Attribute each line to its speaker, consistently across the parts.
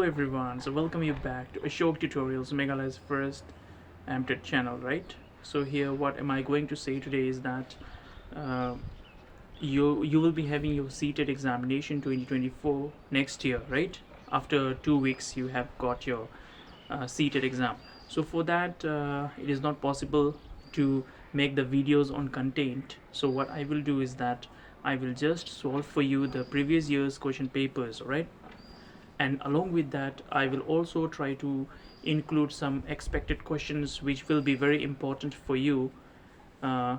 Speaker 1: everyone, so welcome you back to Ashok Tutorials, Meghalaya's first Ctet channel, right? So here what am I going to say today is that uh, you will be having your Ctet examination 2024 next year, right? After 2 weeks you have got your Ctet exam. So for that it is not possible to make the videos on content. So what I will do is that I will just solve for you the previous year's question papers, right? And along with that I will also try to include some expected questions which will be very important for you uh,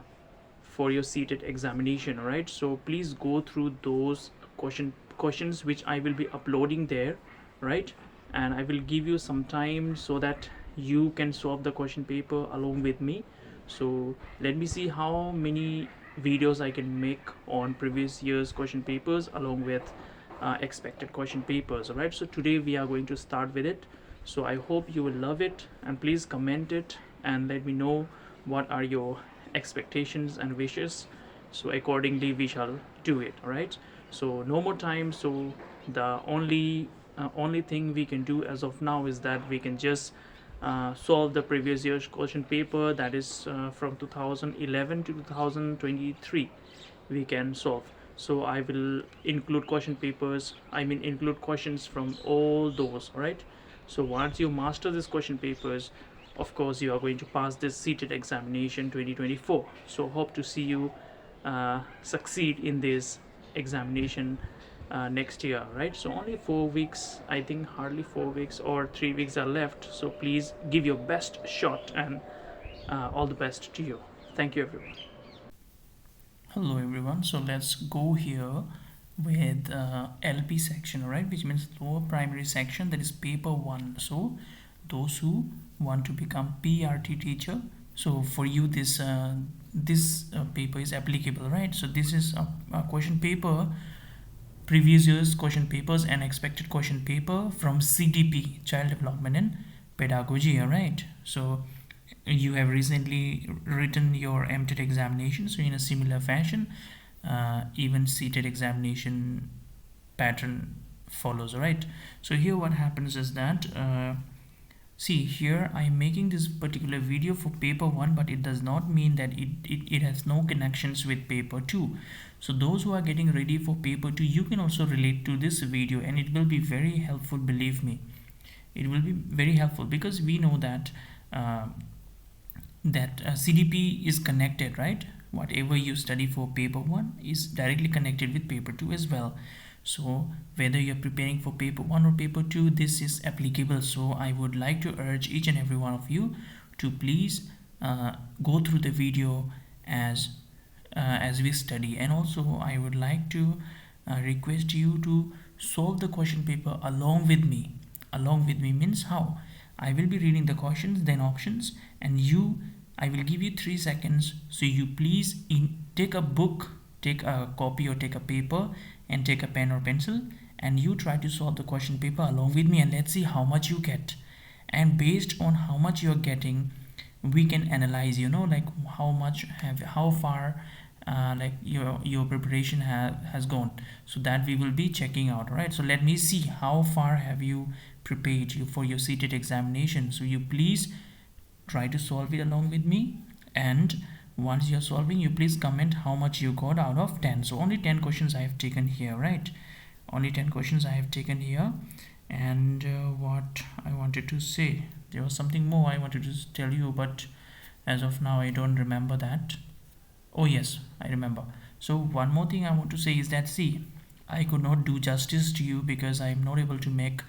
Speaker 1: for your Ctet examination. Right, so please go through those questions which I will be uploading there, right? And I will give you some time so that you can solve the question paper along with me. So let me see how many videos I can make on previous year's question papers along with expected question papers. Alright, so today we are going to start with it. So I hope you will love it, and please comment it and let me know what are your expectations and wishes, so accordingly we shall do it. Alright, so no more time. So the only thing we can do as of now is that we can just solve the previous year's question paper, that is from 2011 to 2023 we can solve. So I will include question papers, include questions from all those. Right, so once you master these question papers, of course you are going to pass this Ctet examination 2024. So hope to see you succeed in this examination next year. Right, so only 4 weeks, I think hardly 4 weeks or 3 weeks are left. So please give your best shot, and all the best to you. Thank you everyone. Hello everyone, so let's go here with LP section, right, which means lower primary section, that is paper 1. So those who want to become PRT teacher, so for you this paper is applicable, right? So this is a question paper, previous year's question papers and expected question paper from CDP, Child Development and Pedagogy. Right, so you have recently written your Ctet examination, so in a similar fashion even Ctet examination pattern follows. Right, so here what happens is that see, here I am making this particular video for paper 1, but it does not mean that it has no connections with paper 2. So those who are getting ready for paper 2, you can also relate to this video, and it will be very helpful, believe me. It will be very helpful because we know that CDP is connected, right? Whatever you study for paper 1 is directly connected with paper 2 as well. So whether you're preparing for paper 1 or paper 2, this is applicable. So I would like to urge each and every one of you to please go through the video as we study. And also I would like to request you to solve the question paper along with me. Along with me means how? I will be reading the questions, then options, and I will give you 3 seconds. So you please take a book, take a copy or take a paper and take a pen or pencil, and you try to solve the question paper along with me, and let's see how much you get. And based on how much you're getting, we can analyze, like how far like your preparation has gone. So that we will be checking out. Right, so let me see how far have you prepared for your Ctet examination. So you please try to solve it along with me, and once you're solving, you please comment how much you got out of 10. So only 10 questions I have taken here, right? Only 10 questions I have taken here. And what I wanted to say, there was something more I wanted to tell you, but as of now I don't remember that. Oh yes, I remember. So one more thing I want to say is that, see, I could not do justice to you because I'm not able to make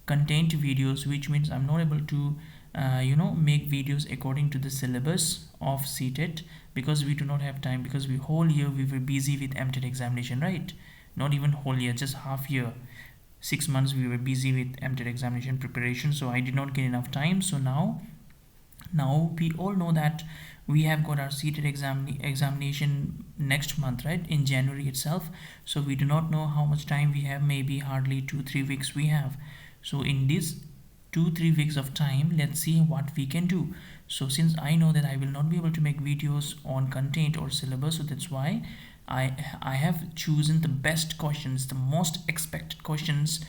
Speaker 1: content videos, which means I'm not able to make videos according to the syllabus of Ctet, because we do not have time, because whole year we were busy with Ctet examination, right? Not even whole year, just half year, 6 months we were busy with Ctet examination preparation. So I did not get enough time. So now we all know that we have got our Ctet examination next month, right, in January itself. So we do not know how much time we have, maybe hardly 2-3 weeks we have. So in this 2-3 weeks of time, let's see what we can do. So since I know that I will not be able to make videos on content or syllabus, so that's why I have chosen the best questions, the most expected questions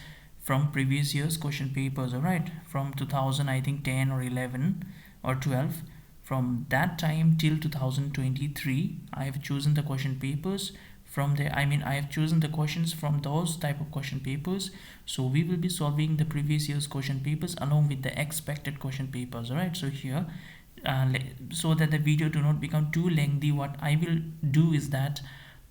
Speaker 1: from previous years question papers, all right, from 2000, I think 10 or 11 or 12. From that time till 2023, I have chosen the question papers from there. I mean, I have chosen the questions from those type of question papers. So we will be solving the previous year's question papers along with the expected question papers, all right. So here, so that the video do not become too lengthy, what I will do is that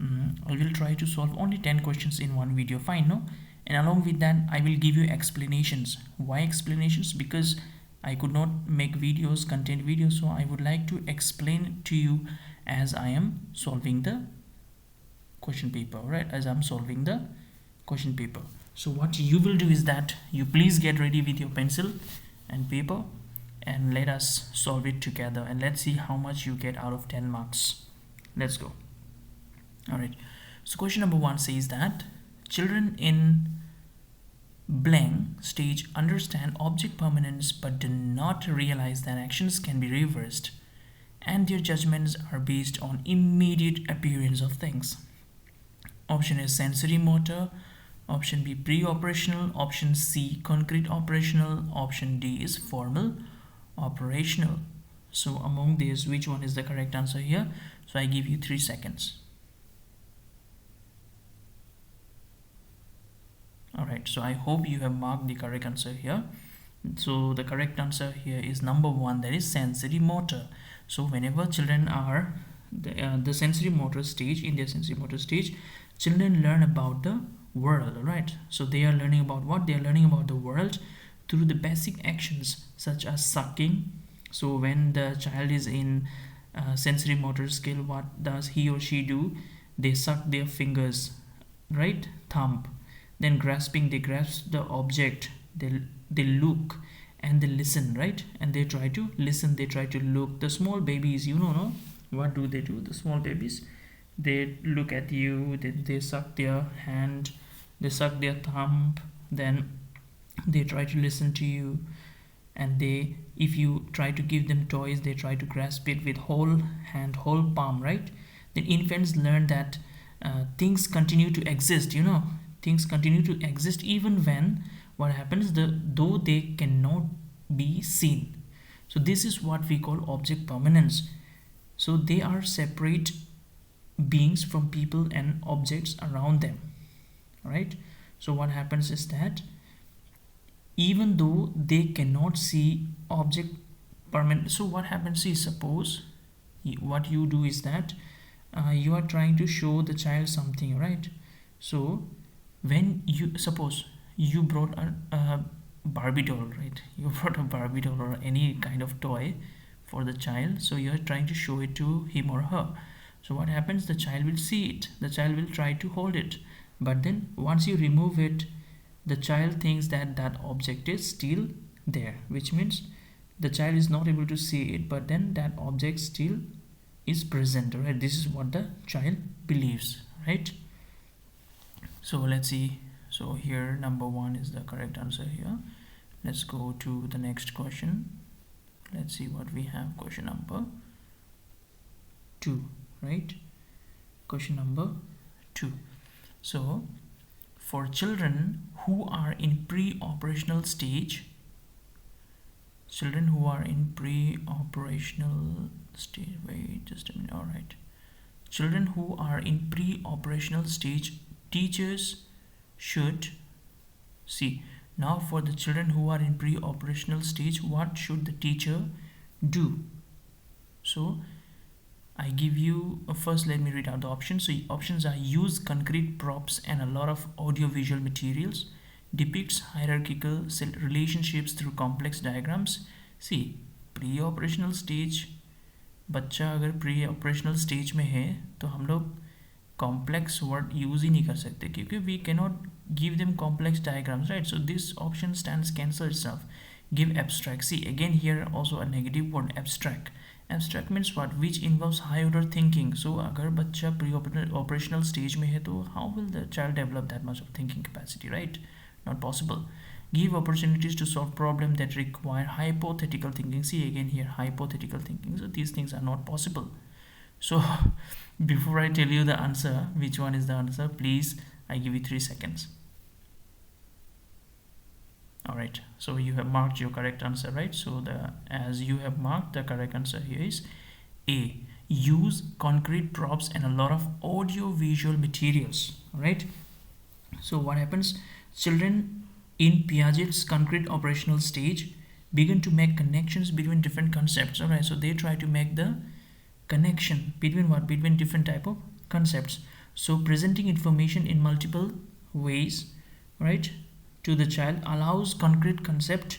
Speaker 1: I will try to solve only 10 questions in one video, fine, no? And along with that, I will give you explanations. Why explanations? Because I could not make videos, content videos, so I would like to explain to you as I am solving the question paper, right? As I'm solving the question paper. So what you will do is that you please get ready with your pencil and paper and let us solve it together, and let's see how much you get out of 10 marks. Let's go. All right. So question number 1 says that children in blank stage understand object permanence but do not realize that actions can be reversed and their judgments are based on immediate appearance of things. Option A, sensory motor. Option B, pre-operational. Option C, concrete operational. Option D is formal operational. So among these, which one is the correct answer here? So I give you 3 seconds. Alright, so I hope you have marked the correct answer here. So the correct answer here is number 1, that is sensory motor. So whenever children are the sensory motor stage, in their sensory motor stage, children learn about the world, right? So they are learning about what? They are learning about the world through the basic actions such as sucking. So when the child is in sensory motor skill, what does he or she do? They suck their fingers, right? Thumb. Then grasping, they grasp the object, they look and they listen, right? And they try to listen, they try to look. The small babies, you know, no? What do? The small babies, they look at you, they suck their hand, they suck their thumb, then they try to listen to you, and they, if you try to give them toys, they try to grasp it with whole hand, whole palm, right? Then infants learn that things continue to exist, you know, things continue to exist even when what happens, though they cannot be seen. So this is what we call object permanence. So they are separate beings from people and objects around them, right? So what happens is that even though they cannot see object permanent, so what happens is, suppose what you do is that you are trying to show the child something, right? So when you, suppose you brought a Barbie doll, right? You brought a Barbie doll or any kind of toy for the child, so you are trying to show it to him or her. So what happens, the child will see it, the child will try to hold it, but then once you remove it, the child thinks that that object is still there, which means the child is not able to see it, but then that object still is present, right? This is what the child believes, right? So let's see. So here number 1 is the correct answer here. Let's go to the next question. Let's see what we have. Question number 2, right? Question number 2. So for children who are in pre-operational stage, children who are in pre-operational stage, wait just a minute, all right. Children who are in pre-operational stage, teachers should see. Now for the children who are in pre-operational stage, what should the teacher do? So I give you, first let me read out the options. So options are: use concrete props and a lot of audiovisual materials, depicts hierarchical relationships through complex diagrams. See, pre-operational stage, बच्चा अगर pre-operational stage में है तो हम लोग complex word use ही नहीं कर सकते, क्योंकि we cannot give them complex diagrams, right? So this option stands cancel itself. Give abstract. See, again here also a negative word, abstract. Abstract means what? Which involves high order thinking. So अगर बच्चा pre-operational stage में है तो how will the child develop that much of thinking capacity, right? Not possible. Give opportunities to solve problems that require hypothetical thinking. See, again here hypothetical thinking. So these things are not possible. So before I tell you the answer, which one is the answer, please, I give you 3 seconds. right, so you have marked your correct answer, right? So as you have marked, the correct answer here is A. Use concrete props and a lot of audio visual materials. All right. So what happens? Children in Piaget's concrete operational stage begin to make connections between different concepts. All right. So they try to make the connection between what? Between different type of concepts. So presenting information in multiple ways, right, to the child allows concrete concept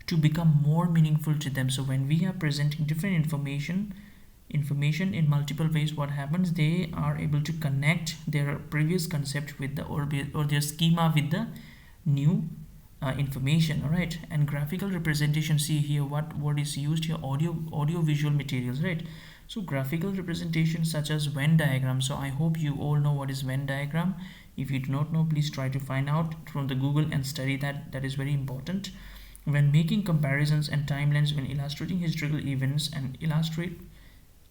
Speaker 1: to become more meaningful to them. So when we are presenting different information in multiple ways, what happens? They are able to connect their previous concept with the or their schema with the new information. All right. And graphical representation, see here what is used here, audio visual materials, right? So graphical representation such as Venn diagram. So I hope you all know what is Venn diagram. If you do not know, please try to find out from the Google and study that. That is very important. When making comparisons and timelines, when illustrating historical events and illustrate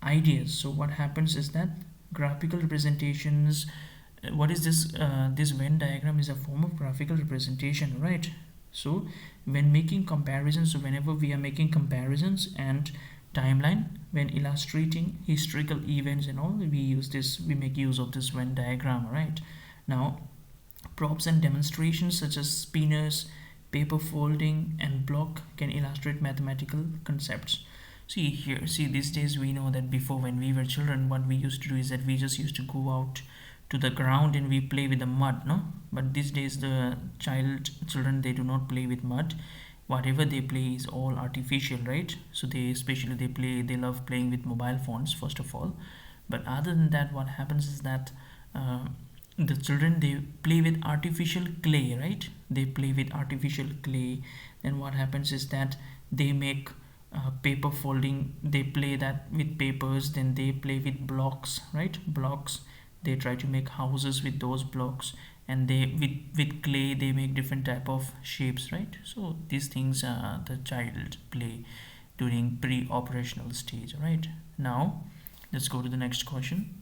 Speaker 1: ideas. So what happens is that graphical representations, what is this? This Venn diagram is a form of graphical representation, right? So when making comparisons, so whenever we are making comparisons and timeline, when illustrating historical events and all, we make use of this Venn diagram, right? Now props and demonstrations such as spinners, paper folding and block can illustrate mathematical concepts. See here, see these days we know that before when we were children, what we used to do is that we just used to go out to the ground and we play with the mud, no? But these days the children, they do not play with mud. Whatever they play is all artificial, right? So they love playing with mobile phones first of all. But other than that, what happens is that the children, they play with artificial clay, right? They play with artificial clay. Then what happens is that they make paper folding, they play that with papers. Then they play with blocks, right? Blocks, they try to make houses with those blocks, and they with clay they make different type of shapes, right? So these things the child play during pre-operational stage. Right, now let's go to the next question.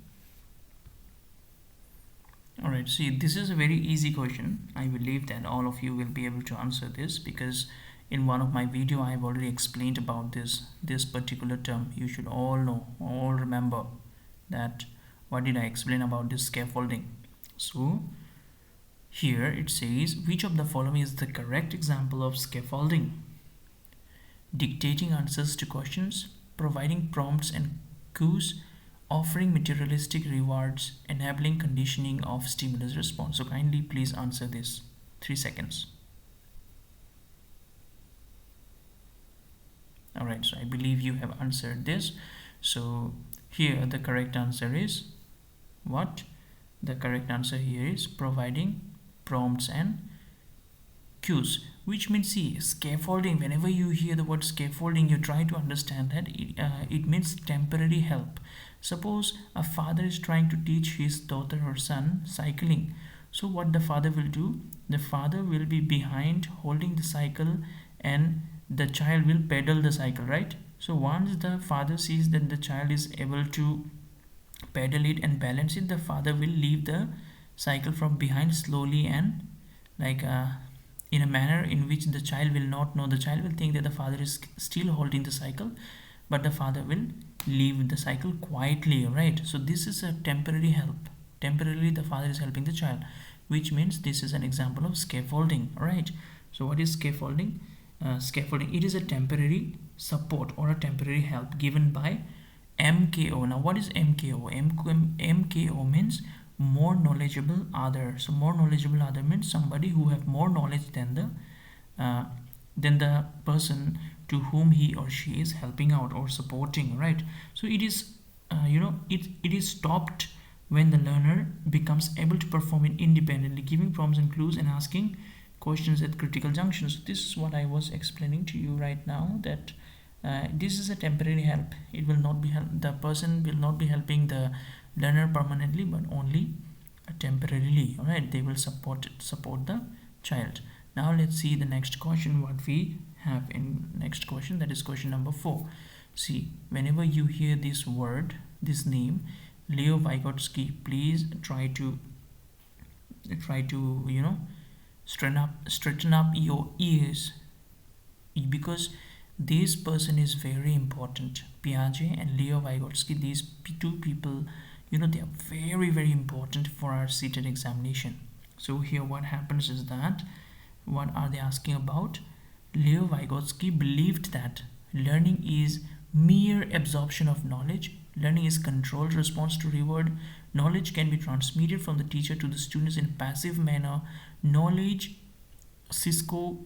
Speaker 1: All right, see, this is a very easy question. I believe that all of you will be able to answer this, because in one of my video I have already explained about this particular term. You should all know, all remember that what did I explain about this scaffolding. So here it says, which of the following is the correct example of scaffolding? Dictating answers to questions, providing prompts and cues, offering materialistic rewards, enabling conditioning of stimulus response. So kindly please answer this. 3 seconds. All right, so I believe you have answered this. So here the correct answer is what? The correct answer here is providing prompts and cues, which means, see, scaffolding, whenever you hear the word scaffolding, you try to understand that it means temporary help. Suppose a father is trying to teach his daughter or son cycling. So what the father will do? The father will be behind holding the cycle, and the child will pedal the cycle, right? So once the father sees that the child is able to pedal it and balance it, the father will leave the cycle from behind slowly and like in a manner in which the child will not know. The child will think that the father is still holding the cycle, but the father will leave the cycle quietly, right? So this is a temporary help. Temporarily the father is helping the child, which means this is an example of scaffolding, right? So what is scaffolding? Scaffolding, it is a temporary support or a temporary help given by MKO. Now what is MKO? MKO means more knowledgeable other. So more knowledgeable other means somebody who have more knowledge than the person to whom he or she is helping out or supporting, right? So it is it is stopped when the learner becomes able to perform it independently, giving prompts and clues and asking questions at critical junctions. This is what I was explaining to you right now, that this is a temporary help. It will not be the person will not be helping the learner permanently, but only temporarily. All right, they will support the child. Now let's see the next question, what we have in next question, that is question number 4. See, whenever you hear this word, this name, Leo Vygotsky, please try to Straighten up your ears, because this person is very important. Piaget and Leo Vygotsky, these two people, they are very, very important for our Ctet examination. So here what happens is that, what are they asking about? Leo Vygotsky believed that learning is mere absorption of knowledge. Learning is controlled response to reward. Knowledge can be transmitted from the teacher to the students in a passive manner. Knowledge Cisco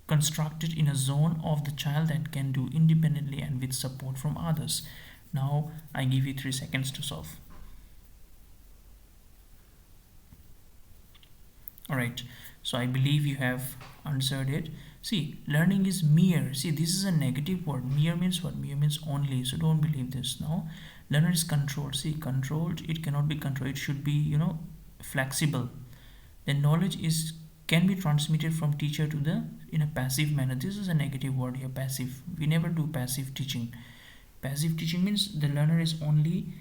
Speaker 1: constructed in a zone of the child that can do independently and with support from others. Now I give you 3 seconds to solve. Alright, so I believe you have answered it. See, learning is mere. See, this is a negative word. Mere means what? Mere means only. So don't believe this. Now, learner is controlled. See, controlled, it cannot be controlled. It should be, flexible. Then knowledge can be transmitted from teacher to the in a passive manner. This is a negative word here, passive. We never do passive teaching. Passive teaching means the learner is only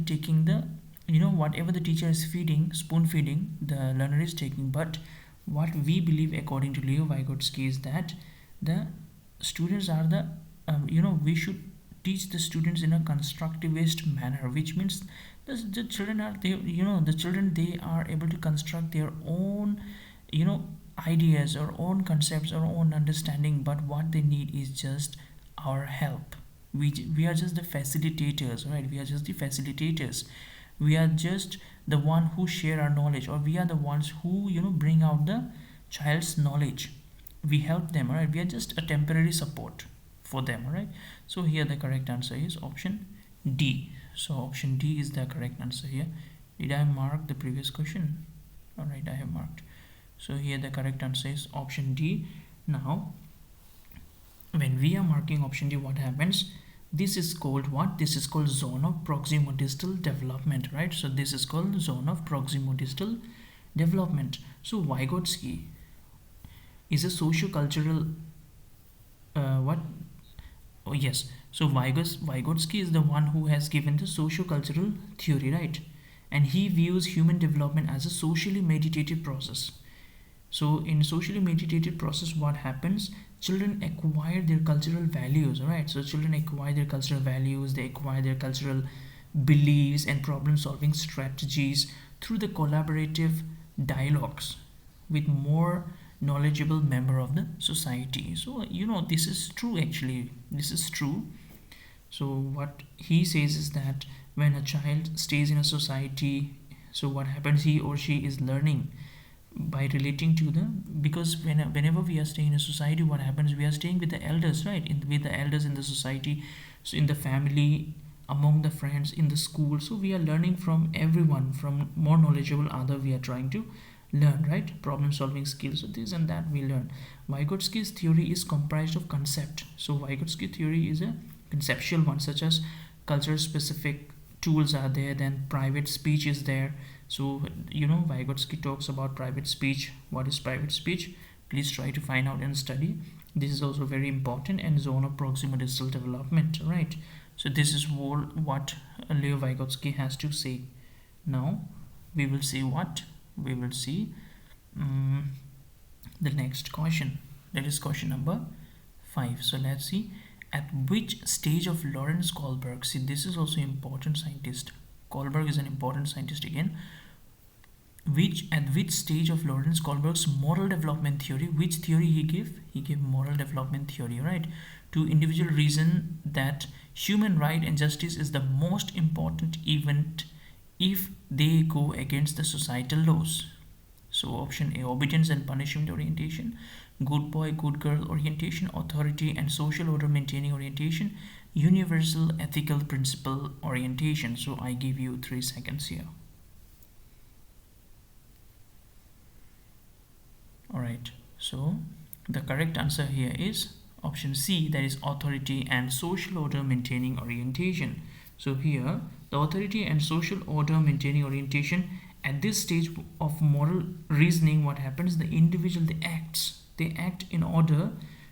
Speaker 1: taking the, whatever the teacher is feeding, spoon feeding, the learner is taking. But what we believe, according to Leo Vygotsky, is that the students are the, we should teach the students in a constructivist manner, which means the children are they are able to construct their own, ideas or own concepts or own understanding. But what they need is just our help. We are just the facilitators, right? We are just the facilitators. We are just the one who share our knowledge, or we are the ones who bring out the child's knowledge. We help them, all right? We are just a temporary support for them, all right? So here the correct answer is option D. So option D is the correct answer here. Did I mark the previous question? All right, I have marked. So here the correct answer is option D. Now when we are marking option D, what happens? This is called what? This is called zone of proximodistal development, right? So this is called zone of proximodistal development. So Vygotsky is a socio-cultural what? Oh yes. So Vygotsky is the one who has given the socio-cultural theory, right? And he views human development as a socially meditative process. So in socially meditative process, what happens? Children acquire their cultural values, right? So children acquire their cultural values, they acquire their cultural beliefs and problem solving strategies through the collaborative dialogues with more knowledgeable member of the society. So this is true, actually. This is true. So what he says is that when a child stays in a society, so what happens? He or she is learning by relating to them, because whenever we are staying in a society, what happens? We are staying with the elders, right? With the elders in the society, so in the family, among the friends, in the school. So we are learning from everyone, from more knowledgeable other. We are trying to learn, right? Problem solving skills. So this and that we learn. Vygotsky's theory is comprised of concept. So Vygotsky theory is a conceptual one, such as culture specific tools are there, then private speech is there. So Vygotsky talks about private speech. What is private speech? Please try to find out and study. This is also very important. And zone of proximodistal development, right? So this is what Leo Vygotsky has to say. Now we will see what we will see the next question, that is question number 5. So let's see, at which stage of Lawrence Kohlberg, see this is also important scientist, Kohlberg is an important scientist again, at which stage of Lawrence Kohlberg's moral development theory, which theory he gave moral development theory, right? To individual reason that human right and justice is the most important event if they go against the societal laws. So option A, obedience and punishment orientation, good boy, good girl orientation, authority and social order maintaining orientation, universal ethical principle orientation. So I give you 3 seconds here. Alright, so the correct answer here is option C, that is authority and social order maintaining orientation. So here the authority and social order maintaining orientation, at this stage of moral reasoning, what happens? The individual, they act in order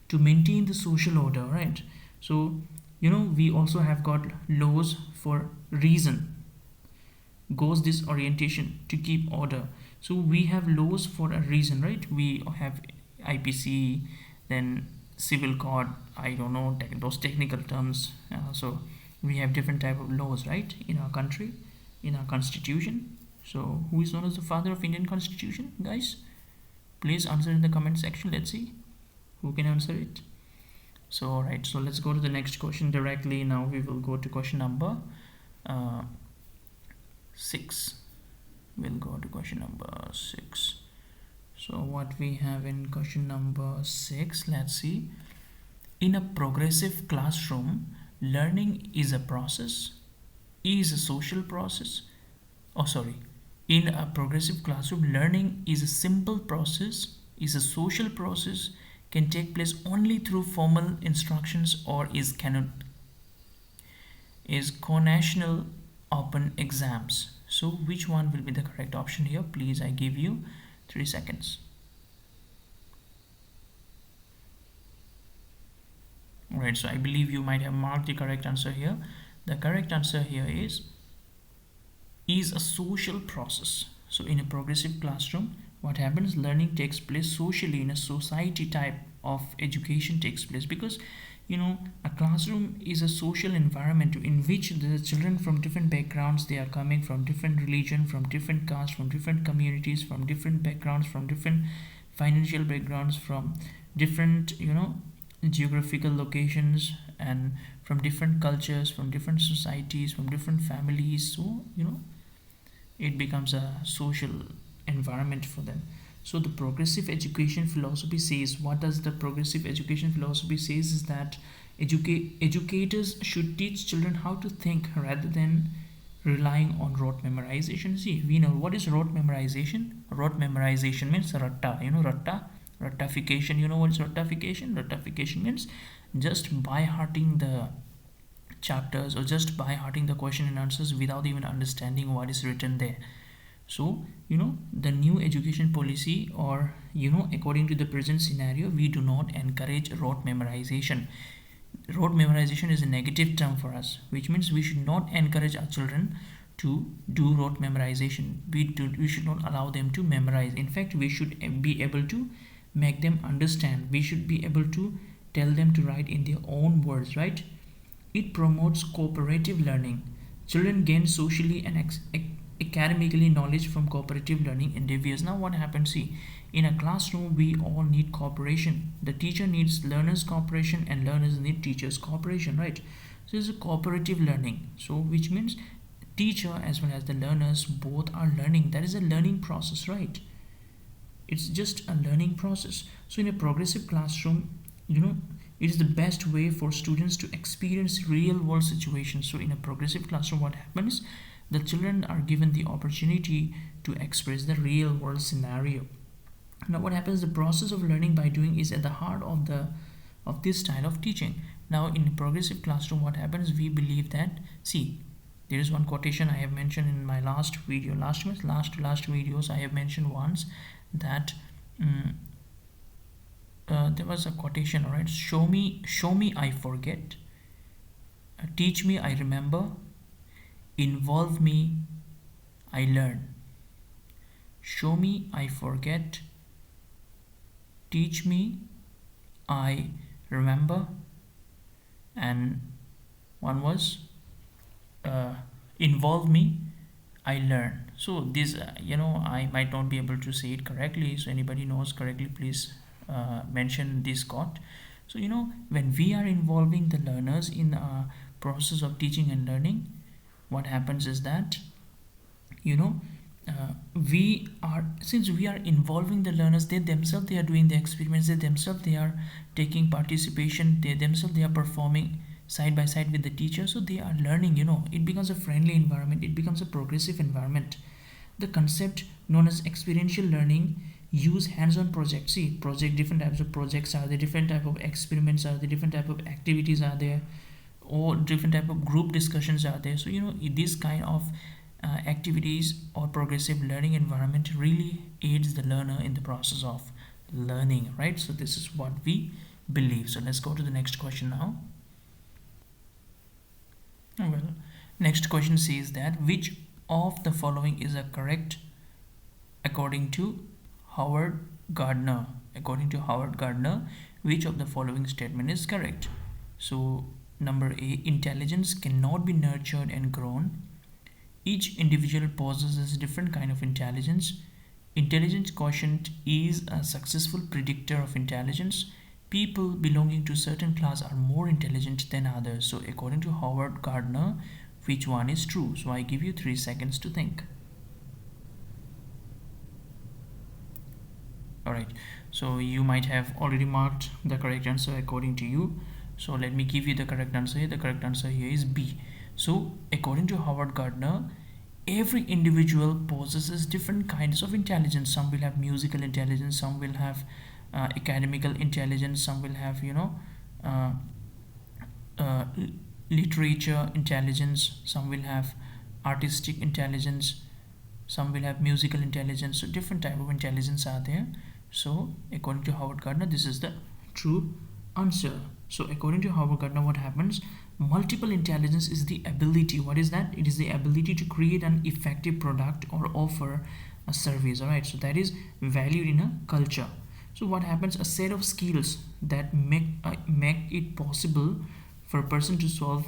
Speaker 1: to maintain the social order, right? So we also have got laws for reason, goes this orientation to keep order. So we have laws for a reason, right? We have IPC, then civil code. I don't know those technical terms. So we have different type of laws, right, in our country, in our constitution. So who is known as the father of Indian Constitution, guys? Please answer in the comment section. Let's see who can answer it. So all right, so let's go to the next question directly. Now we will go to question number 6. We'll go to question number 6. So what we have in question number 6, let's see. In a progressive classroom, learning is a process, is a social process. Oh, sorry. In a progressive classroom, learning is a simple process, is a social process, can take place only through formal instructions, or is co-national open exams. So which one will be the correct option here? Please, I give you 3 seconds. Alright, so I believe you might have marked the correct answer here. The correct answer here is a social process. So in a progressive classroom, what happens? Learning takes place socially, in a society type of education takes place, because a classroom is a social environment in which the children from different backgrounds, they are coming from different religion, from different castes, from different communities, from different backgrounds, from different financial backgrounds, from different geographical locations, and from different cultures, from different societies, from different families. So it becomes a social environment for them. So the progressive education philosophy says, what does the progressive education philosophy says is that educators should teach children how to think rather than relying on rote memorization. See, we know what is rote memorization. Rote memorization means ratta, rattification. You know what is rattification? Rattification means just by hearting the chapters, or just by hearting the question and answers without even understanding what is written there. So the new education policy, or according to the present scenario, we do not encourage rote memorization. Rote memorization is a negative term for us, which means we should not encourage our children to do rote memorization. We should not allow them to memorize. In fact, we should be able to make them understand. We should be able to tell them to write in their own words, right? It promotes cooperative learning. Children gain socially and academically knowledge from cooperative learning endeavors. Now what happens? See, in a classroom, we all need cooperation. The teacher needs learners' cooperation, and learners need teachers' cooperation, right? So it's a cooperative learning. So which means teacher as well as the learners both are learning. That is a learning process, right? It's just a learning process. So in a progressive classroom, it is the best way for students to experience real world situations. So in a progressive classroom, what happens? The children are given the opportunity to express the real world scenario. Now what happens? The process of learning by doing is at the heart of this style of teaching. Now in a progressive classroom, what happens? We believe that, see, there is one quotation I have mentioned in my last video, last videos I have mentioned once, that there was a quotation, all right? Show me I forget, teach me I remember, involve me I learn. Show me I forget, teach me I remember, and one was involve me I learn. So this I might not be able to say it correctly, so anybody knows correctly, please mention this quote. So when we are involving the learners in a process of teaching and learning, what happens is that since we are involving the learners, they themselves they are doing the experiments, they themselves they are taking participation, they themselves they are performing side by side with the teacher, so they are learning. It becomes a friendly environment, it becomes a progressive environment. The concept known as experiential learning use hands-on projects. See, different types of projects are there, different type of experiments are there, different type of activities are there, or different type of group discussions are there. So this kind of activities or progressive learning environment really aids the learner in the process of learning, right? So this is what we believe. So let's go to the next question now. Well, next question says that which of the following is a correct According to Howard Gardner, which of the following statement is correct? So, number A, intelligence cannot be nurtured and grown. Each individual possesses a different kind of intelligence. Intelligence quotient is a successful predictor of intelligence. People belonging to certain class are more intelligent than others. So, according to Howard Gardner, which one is true? So, I give you 3 seconds to think. Alright, so you might have already marked the correct answer according to you. So let me give you the correct answer here. The correct answer here is B. So according to Howard Gardner, every individual possesses different kinds of intelligence. Some will have musical intelligence, some will have academical intelligence, some will have uh, uh, literature intelligence, some will have artistic intelligence, some will have musical intelligence. So different type of intelligence are there. So according to Howard Gardner, this is the true answer. So according to Howard Gardner, what happens? Multiple intelligence is the ability. What is that? It is the ability to create an effective product or offer a service. All right. So that is valued in a culture. So what happens? A set of skills that make it possible for a person to solve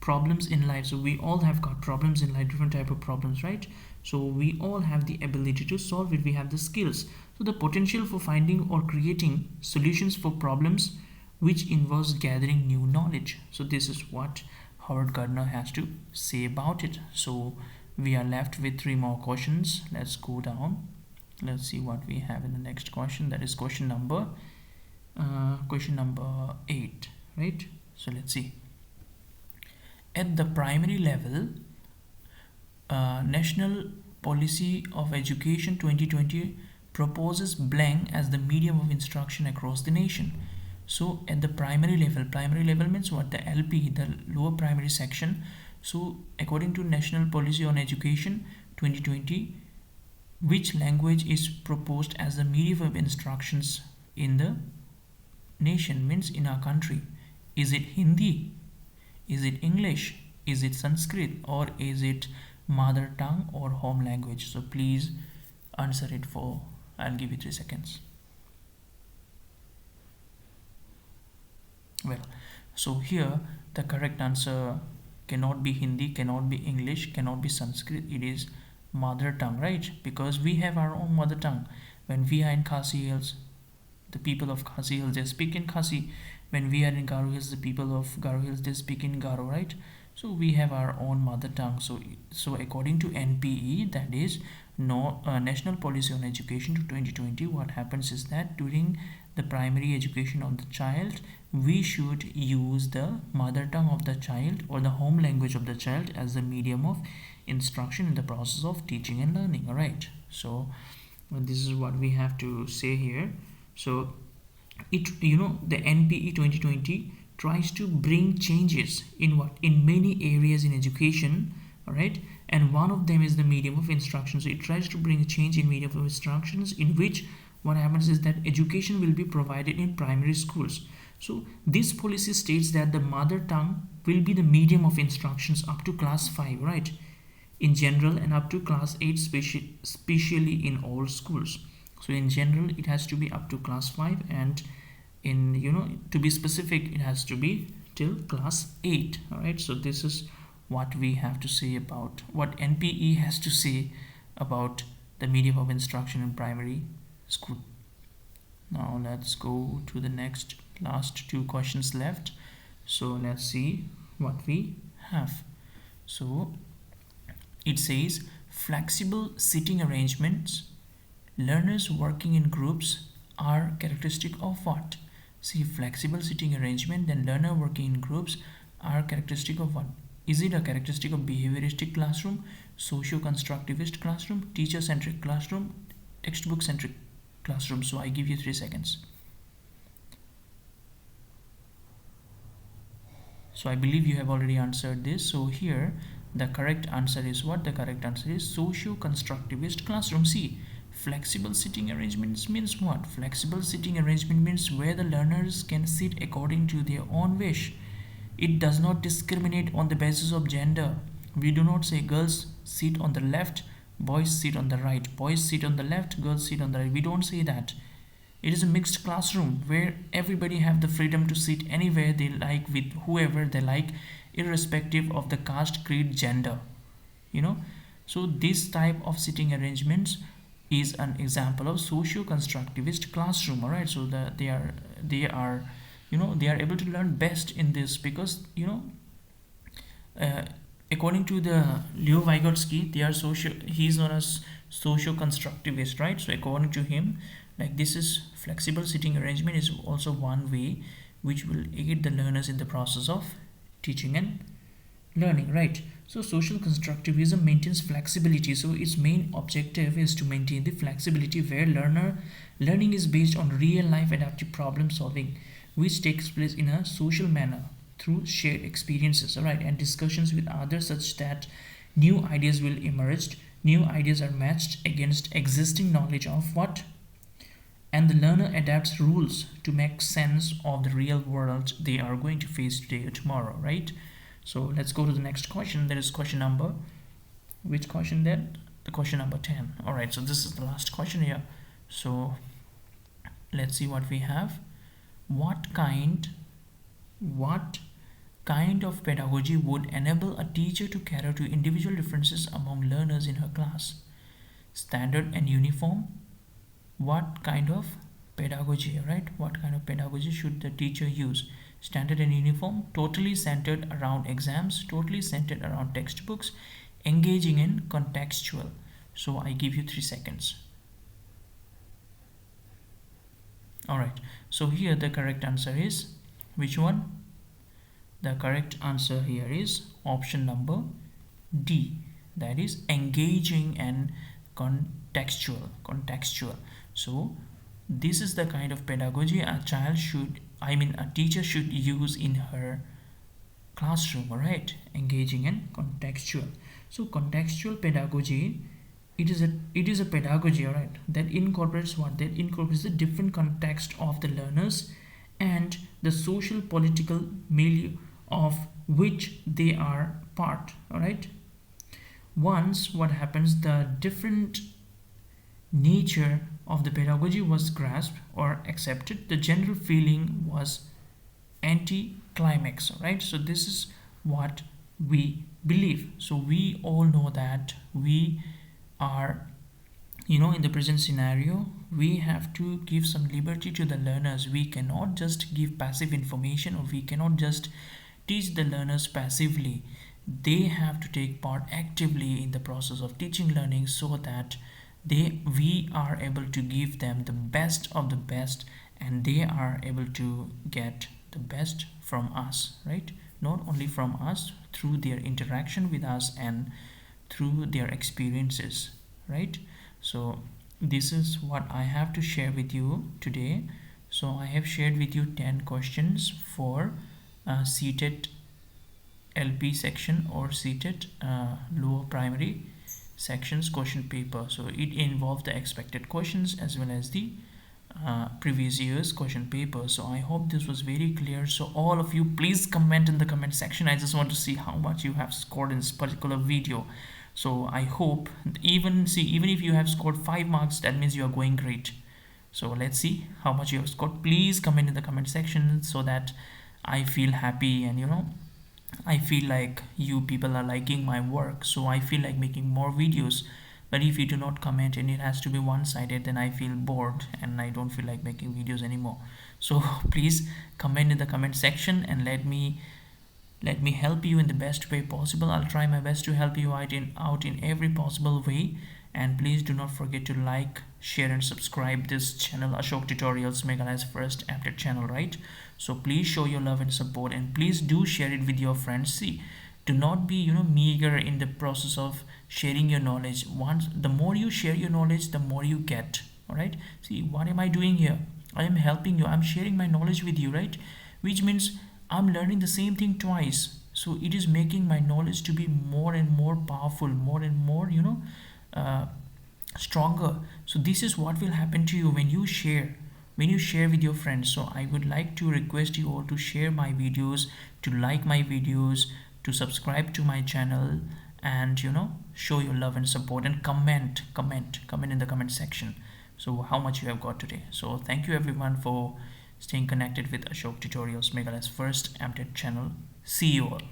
Speaker 1: problems in life. So we all have got problems in life, different type of problems, right? So we all have the ability to solve it. We have the skills. So the potential for finding or creating solutions for problems which involves gathering new knowledge. So this is what Howard Gardner has to say about it. So we are left with 3 more questions. Let's go down. Let's see what we have in the next question. That is question number 8, right? So let's see. At the primary level, National Policy of Education 2020 proposes blank as the medium of instruction across the nation. So at the primary level means what? The LP, the lower primary section. So according to National Policy on Education 2020, which language is proposed as the medium of instructions in the nation, means in our country? Is it Hindi? Is it English? Is it Sanskrit? Or is it mother tongue or home language? So please answer it for, I'll give you 3 seconds. Well, so here the correct answer cannot be Hindi, cannot be English, cannot be Sanskrit. It is mother tongue, right? Because we have our own mother tongue. When we are in Khasi Hills, the people of Khasi Hills, they speak in Khasi. When we are in Garo Hills, the people of Garo Hills, they speak in Garo, right? So we have our own mother tongue. So according to NPE, that is National Policy on Education to 2020, what happens is that during the primary education of the child, we should use the mother tongue of the child or the home language of the child as the medium of instruction in the process of teaching and learning. All right. So this is what we have to say here. So it, the NPE 2020 tries to bring changes in many areas in education. All right. And one of them is the medium of instruction. So it tries to bring a change in medium of instructions, in which what happens is that education will be provided in primary schools. So this policy states that the mother tongue will be the medium of instructions up to class 5, right? In general, and up to class 8, especially in all schools. So in general, it has to be up to class 5, and in, to be specific, it has to be till class 8. All right. So this is what we have to say about what NPE has to say about the medium of instruction in primary school. Now let's go to the last 2 questions left. So let's see what we have. So it says flexible seating arrangements, learners working in groups are characteristic of what? See, flexible seating arrangement, then learner working in groups are characteristic of what? Is it a characteristic of behavioristic classroom, socio-constructivist classroom, teacher-centric classroom, textbook-centric classroom? So I give you 3 seconds. So I believe you have already answered this. So here the correct answer is what? The correct answer is socio-constructivist classroom. See, flexible seating arrangements means what? Flexible seating arrangement means where the learners can sit according to their own wish. It does not discriminate on the basis of gender. We do not say girls sit on the left, boys sit on the right, boys sit on the left, girls sit on the right. We don't say that. It is a mixed classroom where everybody have the freedom to sit anywhere they like with whoever they like, irrespective of the caste, creed, gender. You know, so this type of sitting arrangements is an example of socio-constructivist classroom. All right, so they are they are able to learn best in this because uh, according to the Leo Vygotsky, they are he's known as socio-constructivist, right? So according to him, like this is flexible sitting arrangement is also one way which will aid the learners in the process of teaching and learning, right? So social constructivism maintains flexibility. So its main objective is to maintain the flexibility where learning is based on real life adaptive problem solving, which takes place in a social manner through shared experiences, all right, and discussions with others such that new ideas will emerge. New ideas are matched against existing knowledge of what, and the learner adapts rules to make sense of the real world they are going to face today or tomorrow, right? So let's go to the next question. That is question number, which question then? The question number 10. All right, so this is the last question here. So let's see what we have. What kind of pedagogy would enable a teacher to cater to individual differences among learners in her class? Standard and uniform? What kind of pedagogy, right? What kind of pedagogy should the teacher use? Standard and uniform, totally centered around exams, totally centered around textbooks, engaging in contextual. So I give you 3 seconds. All right, so here the correct answer is which one? The correct answer here is option number D, that is engaging and contextual. So this is the kind of pedagogy a teacher should use in her classroom, all right? Engaging and contextual. So contextual pedagogy, it is a pedagogy, all right, that incorporates what? That incorporates the different context of the learners and the social political milieu of which they are part, all right? Once what happens, the different nature of the pedagogy was grasped or accepted, the general feeling was anti-climax, right? So this is what we believe. So we all know that we are, in the present scenario, we have to give some liberty to the learners. We cannot just give passive information, or we cannot just teach the learners passively. They have to take part actively in the process of teaching learning so that we are able to give them the best of the best, and they are able to get the best from us, right? Not only from us, through their interaction with us and through their experiences, right? So this is what I have to share with you today. So I have shared with you 10 questions for Ctet LP section or Ctet lower primary sections question paper. So it involved the expected questions as well as the previous year's question paper. So I hope this was very clear. So all of you, please comment in the comment section. I just want to see how much you have scored in this particular video. So I hope even if you have scored 5 marks, that means you are going great. So let's see how much you have scored. Please comment in the comment section so that I feel happy, and I feel like you people are liking my work, so I feel like making more videos. But if you do not comment and it has to be one-sided, then I feel bored and I don't feel like making videos anymore. So please comment in the comment section and let me help you in the best way possible. I'll try my best to help you out in every possible way. And please do not forget to like, share and subscribe this channel, Ashok Tutorials, Meghalaya's first Apted channel, right? So please show your love and support, and please do share it with your friends. See, do not be meager in the process of sharing your knowledge. The more you share your knowledge, the more you get, all right? See, what am I doing here? I am helping you. I'm sharing my knowledge with you, right? Which means I'm learning the same thing twice. So it is making my knowledge to be more and more powerful, more and more stronger. So this is what will happen to you when you share with your friends. So I would like to request you all to share my videos, to like my videos, to subscribe to my channel, and show your love and support, and comment in the comment section, so how much you have got today. So thank you everyone for staying connected with Ashok Tutorials, Meghalaya's first MTET channel. See you all.